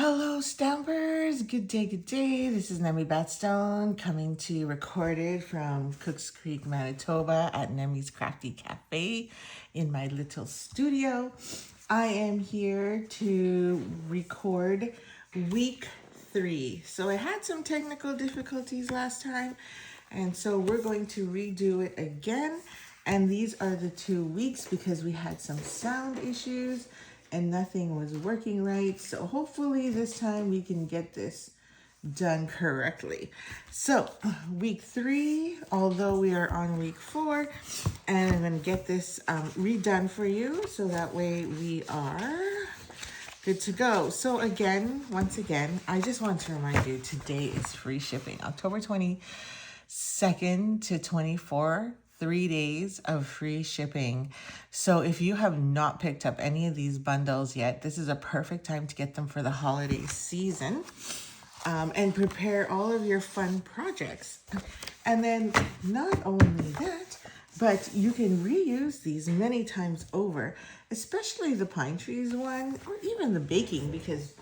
Hello, Stampers. Good day, good day. This is Nemi Batstone coming to you recorded from Cooks Creek, Manitoba at Nemi's Crafty Cafe in my little studio. I am here to record week 3. So I had some technical difficulties last time, and so we're going to redo it again. And these are the 2 weeks because we had some sound issues and nothing was working right. So hopefully this time we can get this done correctly. So week 3, although we are on week 4, and I'm gonna get this redone for you so that way we are good to go. So again, once again, I just want to remind you today is free shipping, October 22nd to 24th. 3 days of free shipping. So if you have not picked up any of these bundles yet, this is a perfect time to get them for the holiday season and prepare all of your fun projects. And then not only that, but you can reuse these many times over, especially the pine trees one or even the baking, because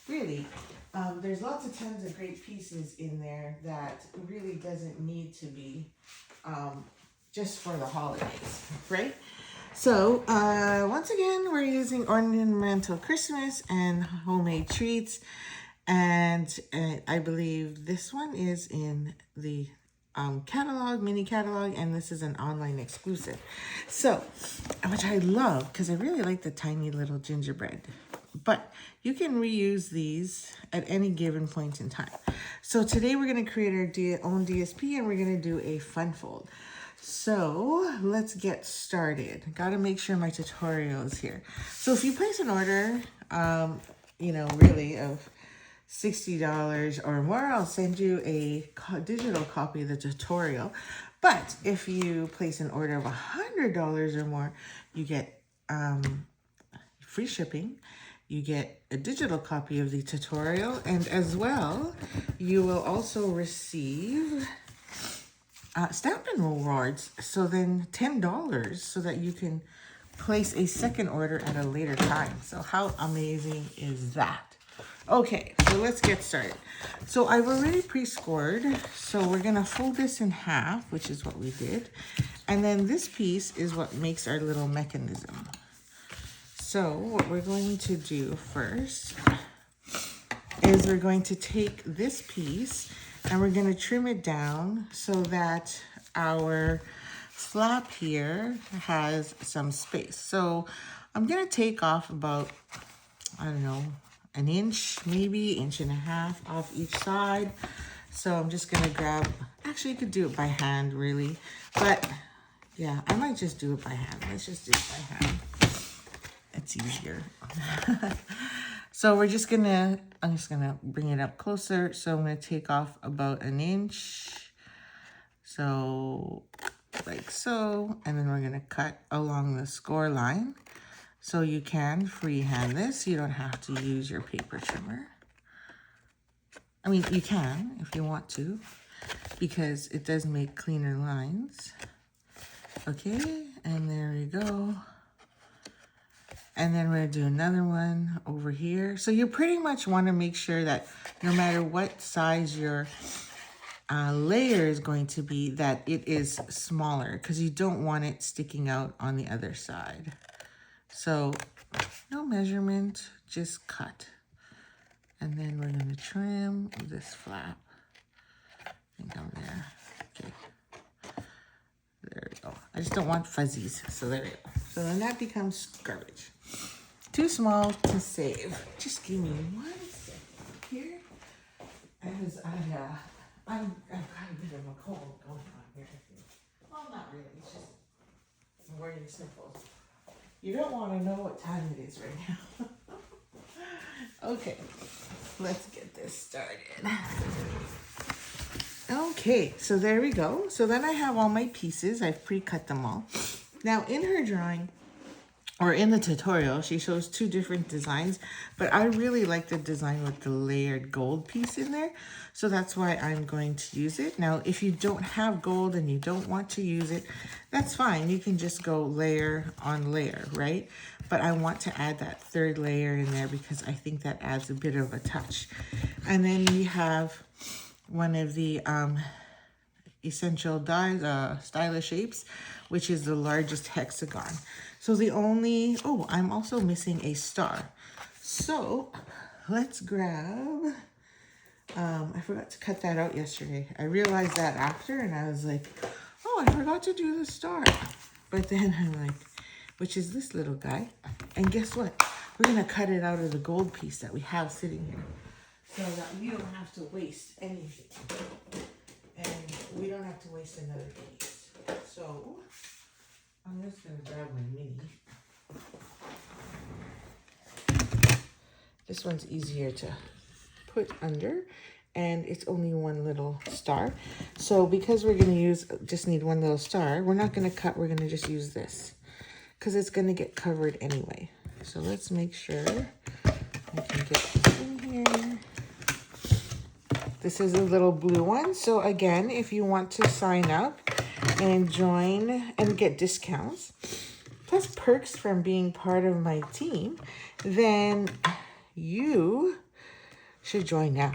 really there's lots of tons of great pieces in there that really doesn't need to be just for the holidays, right? So once again, we're using ornamental Christmas and homemade treats, and I believe this one is in the catalog, mini catalog, and this is an online exclusive. So, which I love because I really like the tiny little gingerbread. But you can reuse these at any given point in time. So today we're going to create our own DSP, and we're going to do a fun fold. So let's get started. Got to make sure my tutorial is here. So if you place an order, really of $60 or more, I'll send you a digital copy of the tutorial. But if you place an order of $100 or more, you get free shipping. You get a digital copy of the tutorial, and as well, you will also receive stampin rewards. So then $10 so that you can place a second order at a later time. So how amazing is that? Okay, so let's get started. So I've already pre-scored. So we're gonna fold this in half, which is what we did. And then this piece is what makes our little mechanism. So what we're going to do first is we're going to take this piece and we're going to trim it down so that our flap here has some space. So I'm going to take off about, I don't know, an inch, maybe inch and a half off each side. So I'm just going to grab, actually you could do it by hand really, but yeah, I might just do it by hand. Let's just do it by hand. It's easier. So I'm just gonna bring it up closer. So I'm gonna take off about an inch. So like so, and then we're gonna cut along the score line. So you can freehand this. You don't have to use your paper trimmer. I mean, you can if you want to, because it does make cleaner lines. Okay, and there we go. And then we're going to do another one over here. So you pretty much want to make sure that no matter what size your layer is going to be, that it is smaller, because you don't want it sticking out on the other side. So no measurement, just cut. And then we're going to trim this flap. I think I'm there. Okay. There we go. I just don't want fuzzies. So there we go. So then that becomes garbage. Too small to save. Just give me 1 second here. Because I've got a bit of a cold going on here. Well, not really. It's just I'm wearing sniffles. You don't want to know what time it is right now. Okay, let's get this started. Okay, so there we go. So then I have all my pieces. I've pre-cut them all. Now in her drawing, or in the tutorial, she shows 2 different designs, but I really like the design with the layered gold piece in there. So that's why I'm going to use it. Now, if you don't have gold and you don't want to use it, that's fine. You can just go layer on layer, right? but I want to add that third layer in there because I think that adds a bit of a touch. And then we have one of the essential dies, stylish shapes, which is the largest hexagon. So the only, oh, I'm also missing a star. So let's grab, I forgot to cut that out yesterday. I realized that after and I was like, oh, I forgot to do the star. But then I'm like, which is this little guy. And guess what? We're gonna cut it out of the gold piece that we have sitting here so that we don't have to waste anything. And we don't have to waste another piece. So I'm just gonna grab my mini. This one's easier to put under, and it's only one little star. So because we're gonna just need one little star, we're not gonna cut, we're gonna just use this because it's gonna get covered anyway. So let's make sure we can get this in here. This is a little blue one. So again, if you want to sign up and join and get discounts, plus perks from being part of my team, then you should join now.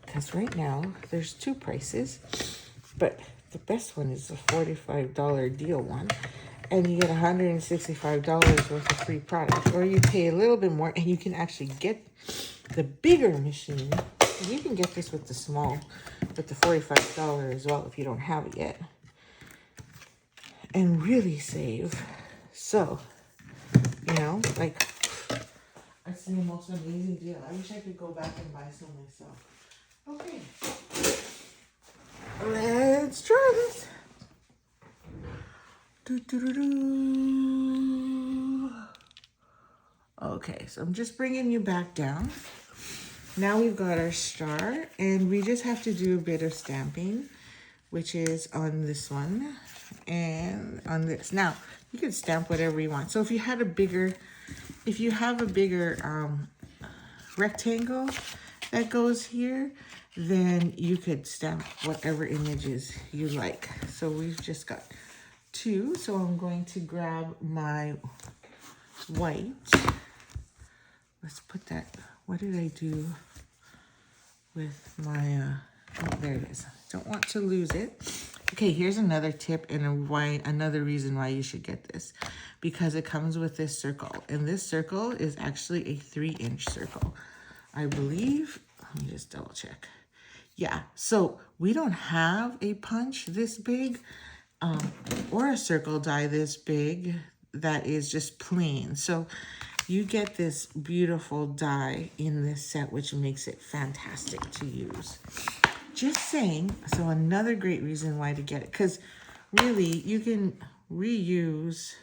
Because right now, there's two prices, but the best one is the $45 deal one. And you get $165 worth of free product. Or you pay a little bit more and you can actually get the bigger machine. You can get this with the small, with the $45 as well if you don't have it yet. And really save. So, you know, like, it's the most amazing deal. I wish I could go back and buy some myself. Okay. Let's try this. Okay, so I'm just bringing you back down. Now we've got our star, and we just have to do a bit of stamping, which is on this one and on this. Now, you can stamp whatever you want. So if you had a bigger, if you have a bigger rectangle that goes here, then you could stamp whatever images you like. So we've just got two. So I'm going to grab my white. Let's put that, what did I do with my, oh, there it is. Don't want to lose it. Okay, here's another tip and another reason why you should get this. Because it comes with this circle. And this circle is actually a 3-inch circle. I believe, let me just double check. Yeah, so we don't have a punch this big or a circle die this big that is just plain. So you get this beautiful die in this set, which makes it fantastic to use. Just saying. So another great reason why to get it, because really you can reuse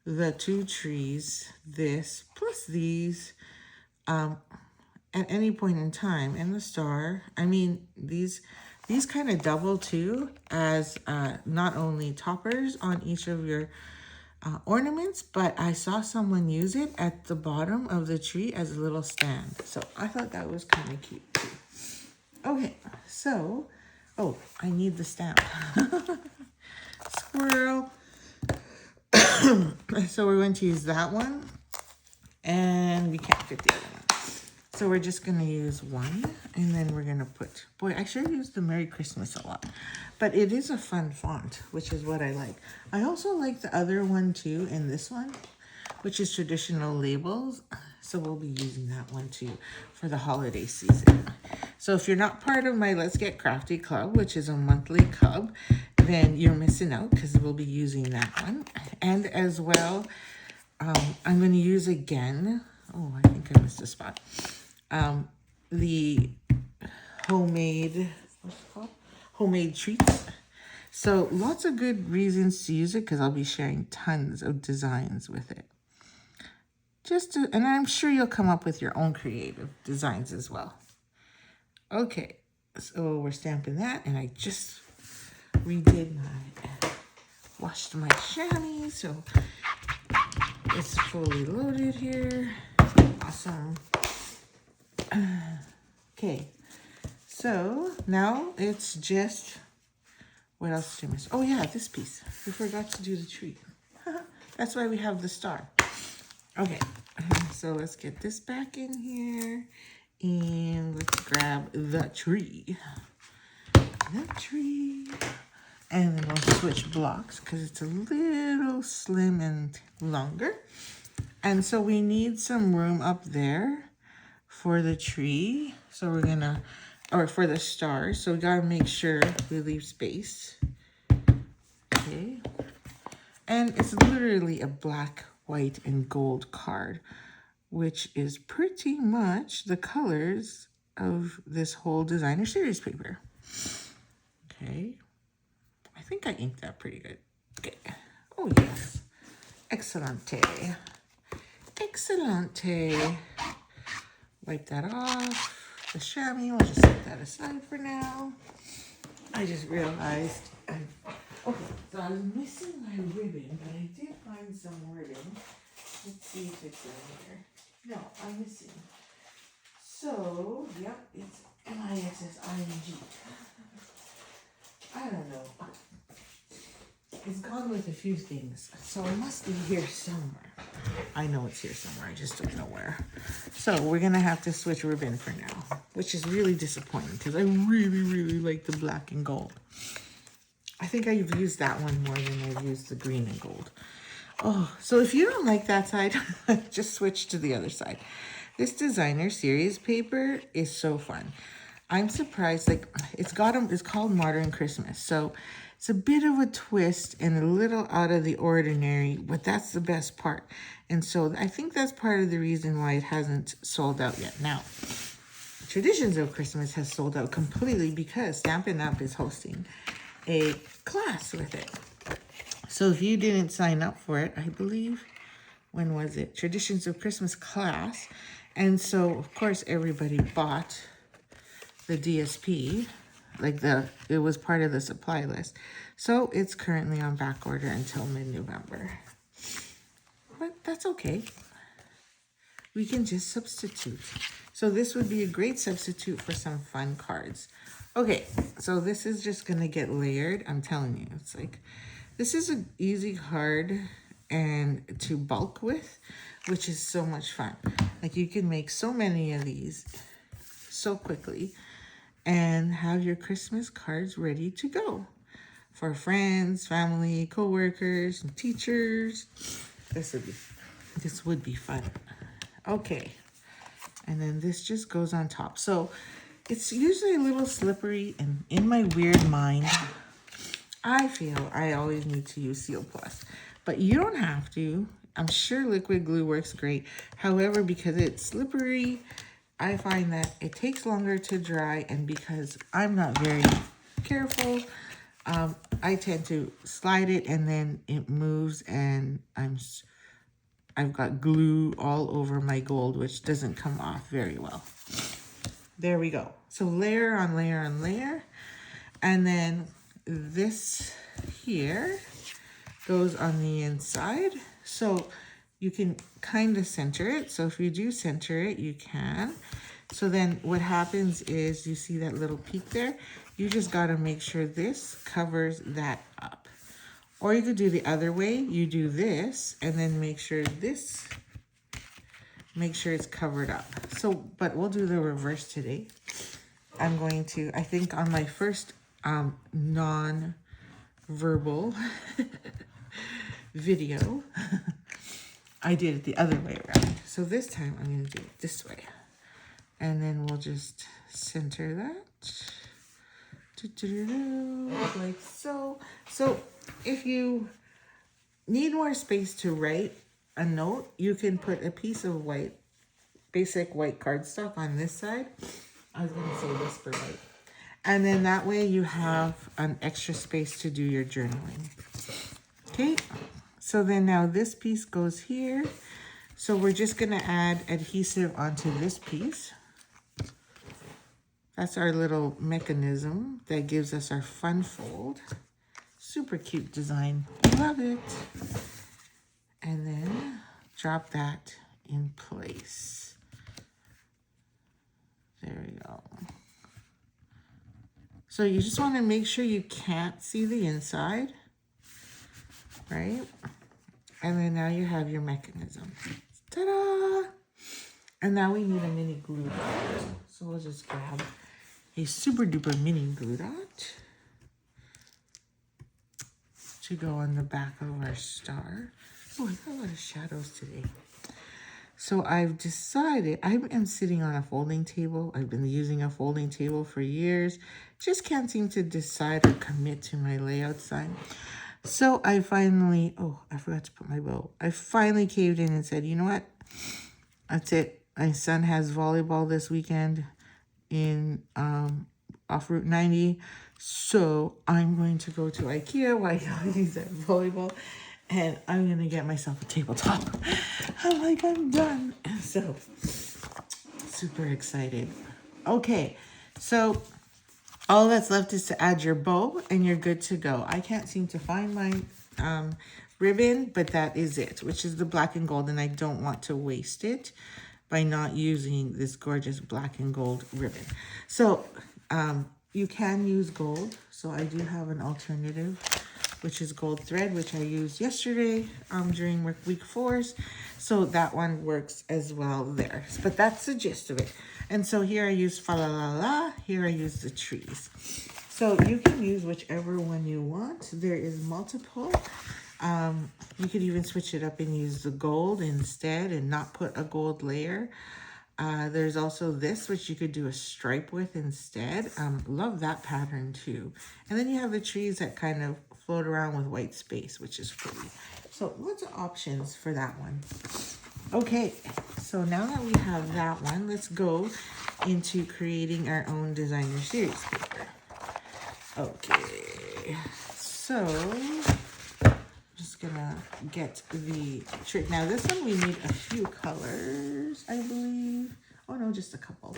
the two trees, this plus these, at any point in time. And the star, I mean, these kind of double too as not only toppers on each of your ornaments, but I saw someone use it at the bottom of the tree as a little stand. So I thought that was kind of cute too. Okay, so, oh, I need the stamp. Squirrel. So we're going to use that one, and we can't fit the other one. So we're just going to use one, and then we're going to put, boy, I should use the Merry Christmas a lot. But it is a fun font, which is what I like. I also like the other one too, and this one, which is traditional labels. So we'll be using that one too for the holiday season. So if you're not part of my Let's Get Crafty Club, which is a monthly club, then you're missing out because we'll be using that one. And as well, I'm going to use again, oh, I think I missed a spot, the homemade, what's it called? Homemade treats. So lots of good reasons to use it because I'll be sharing tons of designs with it. And I'm sure you'll come up with your own creative designs as well. Okay, so we're stamping that, and I just washed my chamois, so it's fully loaded here. Awesome. Okay, so now it's just, what else did I miss? Oh yeah, this piece. We forgot to do the tree. That's why we have the star. Okay, so let's get this back in here and let's grab the tree. The tree. And then we'll switch blocks because it's a little slim and longer. And so we need some room up there for the tree. So we're gonna, or for the stars. So we gotta make sure we leave space. Okay. And it's literally a black, white, and gold card, which is pretty much the colors of this whole designer series paper. Okay. I think I inked that pretty good. Okay. Oh, yes. Excellente. Excellente. Wipe that off. The chamois, we'll just set that aside for now. I just realized okay, so I was missing my ribbon, but I did find some ribbon. Let's see if it's in here. No, I'm missing. So, yep, it's MISSING. I don't know. It's gone with a few things, so it must be here somewhere. I know it's here somewhere, I just don't know where. So we're gonna have to switch ribbon for now, which is really disappointing because I really, really like the black and gold. I think I've used that one more than I've used the green and gold. Oh, so if you don't like that side, just switch to the other side. This designer series paper is so fun. I'm surprised, like it's called Modern Christmas. So it's a bit of a twist and a little out of the ordinary, but that's the best part. And so I think that's part of the reason why it hasn't sold out yet. Now, Traditions of Christmas has sold out completely because Stampin' Up! Is hosting a class with it. So if you didn't sign up for it, I believe, when was it? Traditions of Christmas class. And so, of course, everybody bought the DSP, it was part of the supply list. So it's currently on back order until mid-November. But that's okay. We can just substitute. So this would be a great substitute for some fun cards. Okay, so this is just gonna get layered. I'm telling you, it's like, this is an easy card and to bulk with, which is so much fun. Like you can make so many of these so quickly and have your Christmas cards ready to go for friends, family, co-workers, and teachers. This would be fun. Okay, and then this just goes on top. So it's usually a little slippery, and in my weird mind, I feel I always need to use Seal Plus, but you don't have to. I'm sure liquid glue works great. However, because it's slippery, I find that it takes longer to dry, and because I'm not very careful, I tend to slide it and then it moves, and I've got glue all over my gold, which doesn't come off very well. There we go. So layer on layer on layer, and then this here goes on the inside. So you can kind of center it. So if you do center it, you can. So then what happens is you see that little peak there. You just got to make sure this covers that up. Or you could do the other way. You do this and then make sure it's covered up. So, but we'll do the reverse today. I'm going to, I think on my first non-verbal video, I did it the other way around. So this time I'm going to do it this way. And then we'll just center that. Like so. So if you need more space to write a note, you can put a piece of white, basic white cardstock on this side. I was going to say whisper white. And then that way you have an extra space to do your journaling. Okay, so then now this piece goes here. So we're just going to add adhesive onto this piece. That's our little mechanism that gives us our fun fold. Super cute design. Love it. And then drop that in place. There we go. So you just want to make sure you can't see the inside, right? And then now you have your mechanism. Ta-da! And now we need a mini glue dot. So we'll just grab a super duper mini glue dot to go on the back of our star. Oh, I got a lot of shadows today. So I've decided, I am sitting on a folding table. I've been using a folding table for years. Just can't seem to decide or commit to my layout sign. So I finally, oh, I forgot to put my bow. I finally caved in and said, you know what? That's it. My son has volleyball this weekend in off Route 90. So I'm going to go to IKEA while he's at volleyball. And I'm going to get myself a tabletop. I'm done. So, super excited. Okay, so all that's left is to add your bow and you're good to go. I can't seem to find my ribbon, but that is it, which is the black and gold. And I don't want to waste it by not using this gorgeous black and gold ribbon. So, you can use gold. So I do have an alternative, which is gold thread, which I used yesterday during week 4s. So that one works as well there. But that's the gist of it. And so here I use fa la la la. Here I use the trees. So you can use whichever one you want. There is multiple. You could even switch it up and use the gold instead and not put a gold layer. There's also this, which you could do a stripe with instead. Love that pattern too. And then you have the trees that kind of float around with white space, which is pretty. So lots of options for that one. Okay, so now that we have that one, let's go into creating our own designer series paper. Okay, so I'm just gonna get the trick. Now this one we need a few colors, I believe. Oh no, just a couple.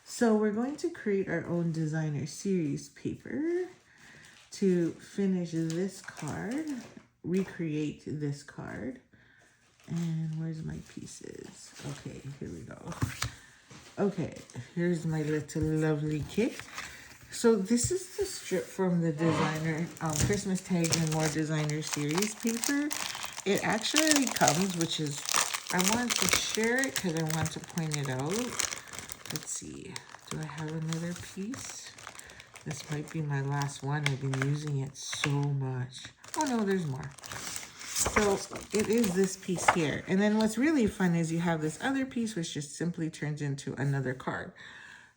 So we're going to create our own designer series paper to finish this card, recreate this card. And where's my pieces? Okay, here we go. Okay, here's my little lovely kit. So this is the strip from the designer Christmas Tags and More designer series paper. It actually comes, which is, I wanted to share it because I want to point it out. Let's see, do I have another piece? This might be my last one. I've been using it so much. Oh no, there's more. So it is this piece here. And then what's really fun is you have this other piece which just simply turns into another card.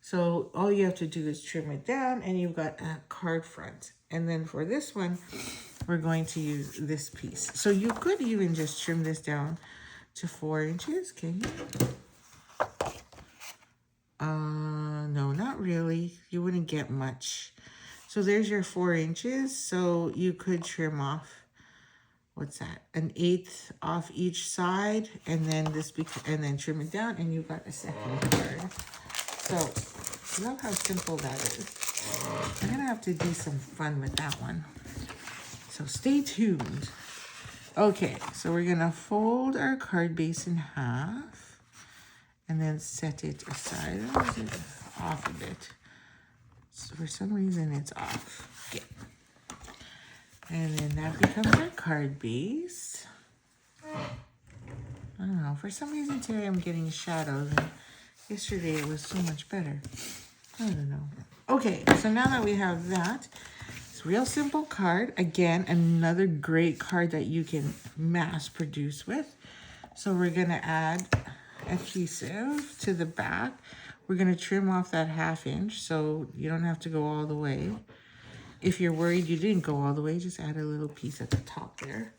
So all you have to do is trim it down and you've got a card front. And then for this one, we're going to use this piece. So you could even just trim this down to 4 inches, can you? No, not really. You wouldn't get much. So there's your 4 inches. So you could trim off, what's that? 1/8 off each side, and then and then trim it down, and you've got a second card. So love how simple that is. I'm gonna have to do some fun with that one. So stay tuned. Okay, so we're gonna fold our card base in half, and then set it aside. Or is it off a bit? So for some reason it's off. Okay. And then that becomes our card base. I don't know, for some reason today I'm getting shadows, and yesterday it was so much better. I don't know. Okay, so now that we have that, it's a real simple card. Again, another great card that you can mass produce with. So we're gonna add adhesive to the back. We're gonna trim off that 1/2 inch so you don't have to go all the way. If you're worried you didn't go all the way, just add a little piece at the top there.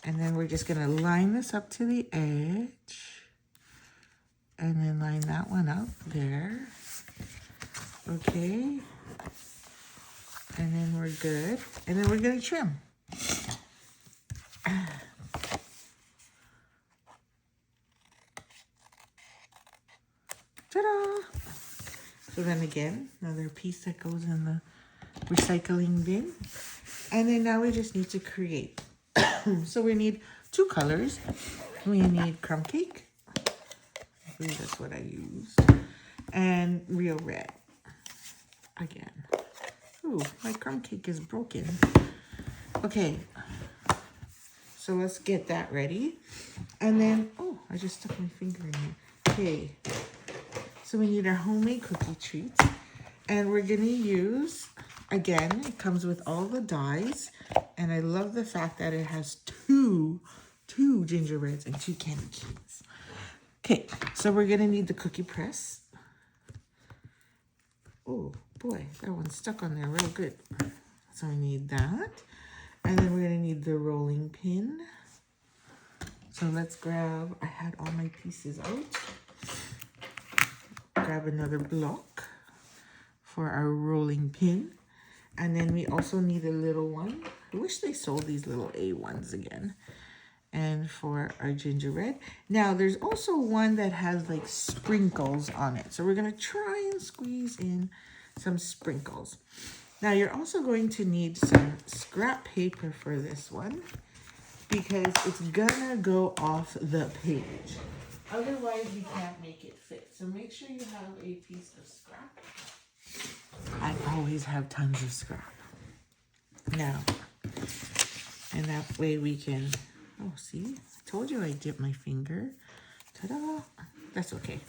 And then we're just gonna line this up to the edge. And then line that one up there. Okay. And then we're good. And then we're gonna trim. Ta-da! So then again, another piece that goes in the recycling bin. And then now we just need to create. So we need 2 colors. We need crumb cake. I believe that's what I used. And real red. Again. Ooh, my crumb cake is broken. Okay. So let's get that ready. And then, oh, I just stuck my finger in there. Okay. So we need our homemade cookie treats. And we're going to use, again, it comes with all the dies. And I love the fact that it has two gingerbreads and 2 candy canes. Okay, so we're going to need the cookie press. Oh, boy, that one's stuck on there real good. So I need that. And then we're going to need the rolling pin. So let's grab, I had all my pieces out. Grab another block for our rolling pin. And then we also need a little one. I wish they sold these little A ones again. And for our gingerbread. Now, there's also one that has like sprinkles on it. So we're going to try and squeeze in some sprinkles. Now, you're also going to need some scrap paper for this one because it's gonna go off the page. Otherwise, you can't make it fit. So make sure you have a piece of scrap. I always have tons of scrap. Now, and that way we can, oh, see? I told you I dipped my finger. Ta-da! That's okay.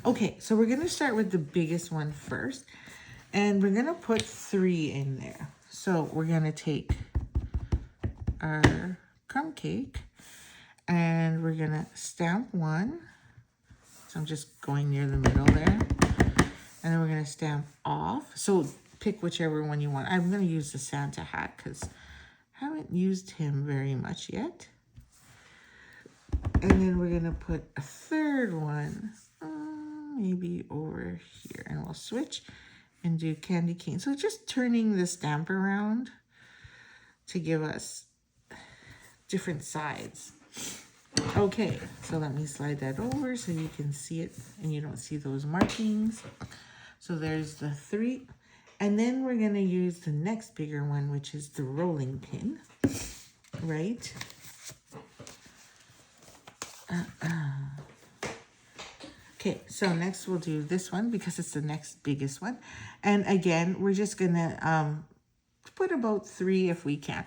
Okay, so we're gonna start with the biggest one first. And we're going to put 3 in there. So we're going to take our crumb cake and we're going to stamp 1. So I'm just going near the middle there. And then we're going to stamp off. So pick whichever one you want. I'm going to use the Santa hat because I haven't used him very much yet. And then we're going to put a 3rd one, maybe over here. And we'll switch and do candy cane. So just turning the stamp around to give us different sides. Okay, so let me slide that over so you can see it and you don't see those markings. So there's the 3. And then we're going to use the next bigger one, which is the rolling pin, right? Okay, so next we'll do this one because it's the next biggest one. And again, we're just going to put about 3 if we can.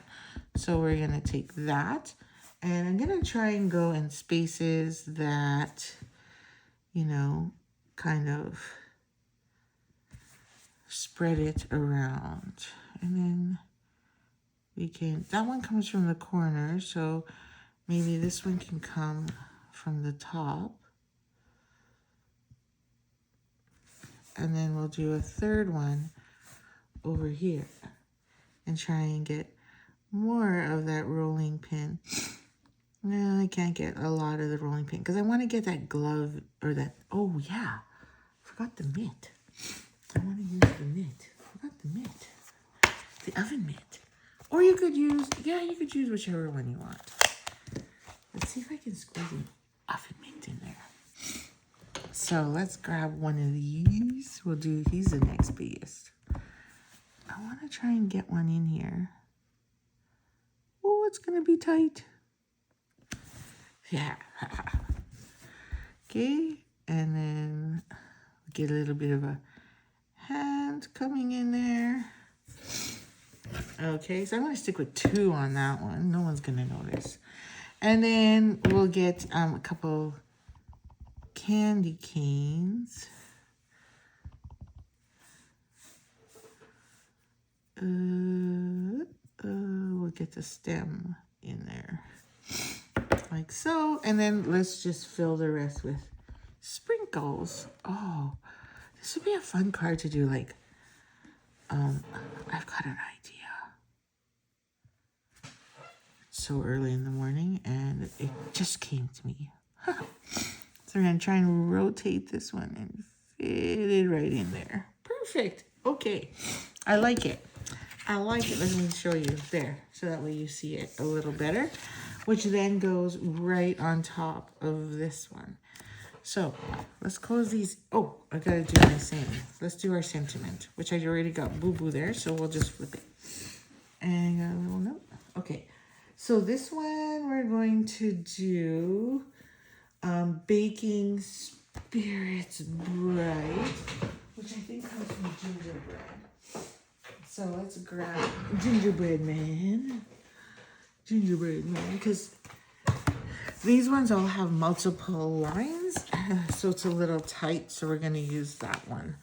So we're going to take that. And I'm going to try and go in spaces that, you know, kind of spread it around. And then we can, that one comes from the corner. So maybe this one can come from the top. And then we'll do a 3rd one over here and try and get more of that rolling pin. No, I can't get a lot of the rolling pin because I want to get that glove or that, oh yeah, forgot the mitt. I want to use the mitt. Forgot the mitt. The oven mitt. Or you could use, yeah, you could use whichever one you want. Let's see if I can squeeze an oven mitt in there. So let's grab one of these. We'll do, he's the next biggest. I want to try and get one in here. Oh, it's going to be tight. Yeah. Okay. And then get a little bit of a hand coming in there. Okay. So I'm going to stick with 2 on that one. No one's going to notice. And then we'll get a couple candy canes. We'll get the stem in there like so, and then let's just fill the rest with sprinkles. Oh, this would be a fun card to do. Like, I've got an idea. It's so early in the morning, and it just came to me. So we're gonna try and rotate this one and fit it right in there. Perfect. Okay, I like it. I like it. Let me show you there, so that way you see it a little better, which then goes right on top of this one. So let's close these. Oh, I gotta do my same. Let's do our sentiment, which I already got boo-boo there, so we'll just flip it. And got a little note. Okay, so this one we're going to do baking spirits bright, which I think comes from gingerbread. So let's grab gingerbread man. gingerbread man, because these ones all have multiple lines, so it's a little tight, so we're going to use that one.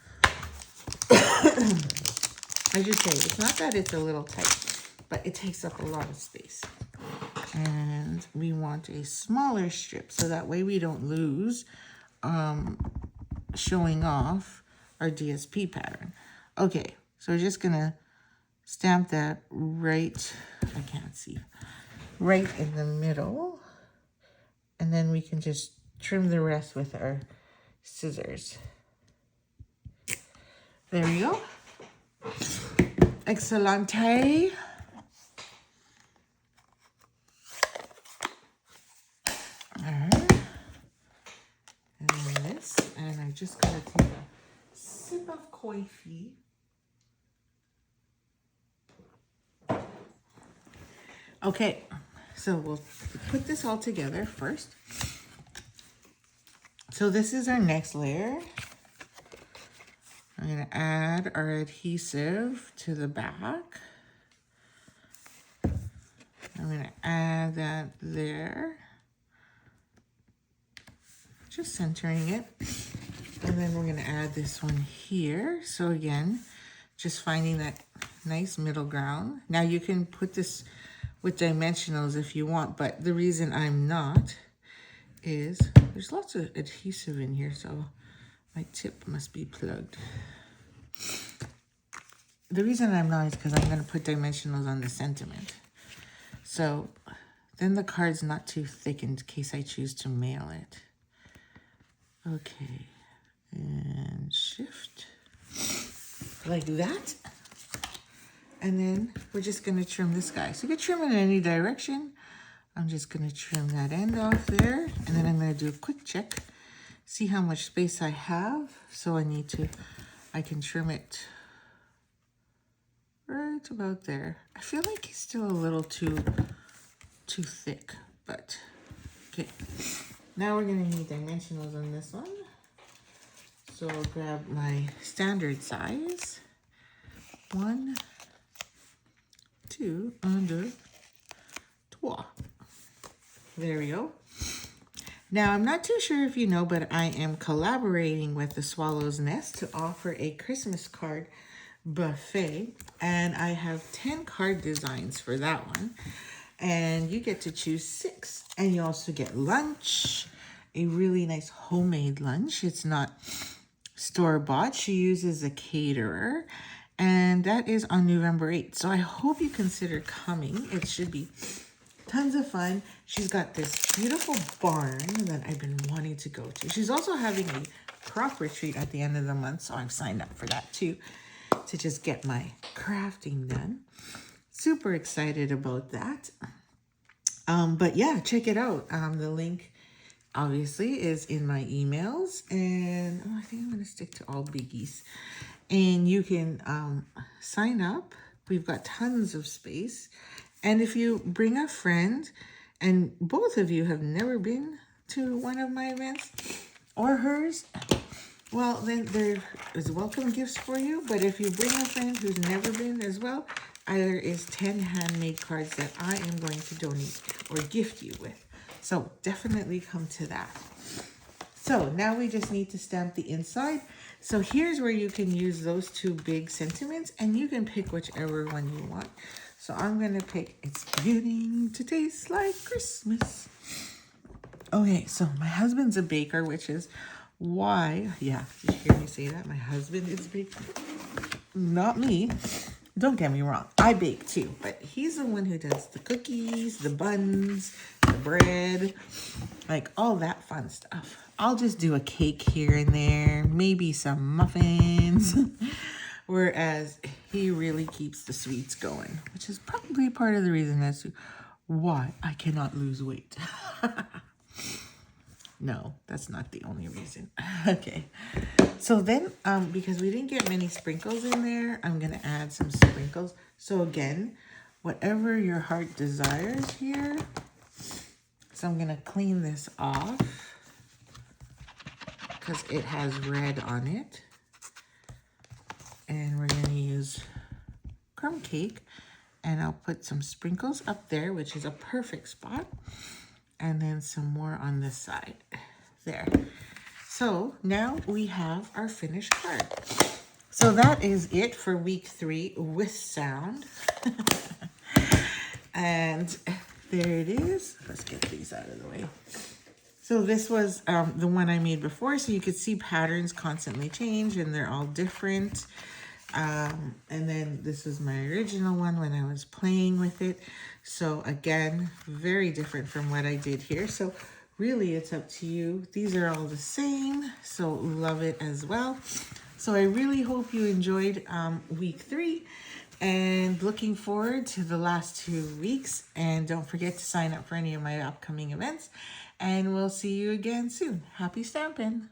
I just say, it's not that it's a little tight, but it takes up a lot of space. And we want a smaller strip, so that way we don't lose showing off our DSP pattern. Okay, so we're just going to stamp that right, I can't see, right in the middle. And then we can just trim the rest with our scissors. There we go. Excellente. Alright. And then this. And I just gotta take a sip of coffee. Okay. So we'll put this all together first. So this is our next layer. I'm going to add our adhesive to the back. I'm going to add that there. Just centering it. And then we're going to add this one here. So again, just finding that nice middle ground. Now you can put this with dimensionals if you want, but the reason I'm not is there's lots of adhesive in here, so my tip must be plugged. The reason I'm not is because I'm going to put dimensionals on the sentiment. So then the card's not too thick in case I choose to mail it. Okay, and shift like that. And then we're just going to trim this guy. So you can trim it in any direction. I'm just going to trim that end off there. And then I'm going to do a quick check. See how much space I have. So I can trim it right about there. I feel like he's still a little too thick, but okay. Now we're going to need dimensionals on this one. So I'll grab my standard size. 1, 2, and 3. There we go. Now, I'm not too sure if you know, but I am collaborating with the Swallow's Nest to offer a Christmas card buffet. And I have 10 card designs for that one. And you get to choose 6. And you also get lunch, a really nice homemade lunch. It's not store-bought. She uses a caterer. And that is on November 8th. So I hope you consider coming. It should be tons of fun. She's got this beautiful barn that I've been wanting to go to. She's also having a crop retreat at the end of the month. So I've signed up for that too, to just get my crafting done. Super excited about that. But yeah, check it out. The link obviously is in my emails. And I think I'm going to stick to all biggies. And you can sign up. We've got tons of space. And if you bring a friend and both of you have never been to one of my events or hers, well, then there is welcome gifts for you. But if you bring a friend who's never been as well, there is 10 handmade cards that I am going to donate or gift you with. So definitely come to that. So now we just need to stamp the inside. So here's where you can use those 2 big sentiments, and you can pick whichever one you want. So I'm going to pick It's Beginning to Taste Like Christmas. Okay, so my husband's a baker, which is why, yeah, did you hear me say that? My husband is a baker. Not me. Don't get me wrong. I bake too, but he's the one who does the cookies, the buns, the bread, like all that fun stuff. I'll just do a cake here and there, maybe some muffins, whereas he really keeps the sweets going, which is probably part of the reason as to why I cannot lose weight. No, that's not the only reason. Okay, so then because we didn't get many sprinkles in there, I'm going to add some sprinkles. So again, whatever your heart desires here. So I'm going to clean this off because it has red on it. And we're going to use crumb cake And I'll put some sprinkles up there, which is a perfect spot. And then some more on this side. There. So now we have our finished card. So that is it for week 3 with sound. And there it is. Let's get these out of the way. So this was the one I made before, so you could see patterns constantly change and they're all different. And then this is my original one when I was playing with it. So again, very different from what I did here. So really it's up to you. These are all the same, so love it as well. So I really hope you enjoyed week 3 and looking forward to the last 2 weeks. And don't forget to sign up for any of my upcoming events and we'll see you again soon. Happy stampin'!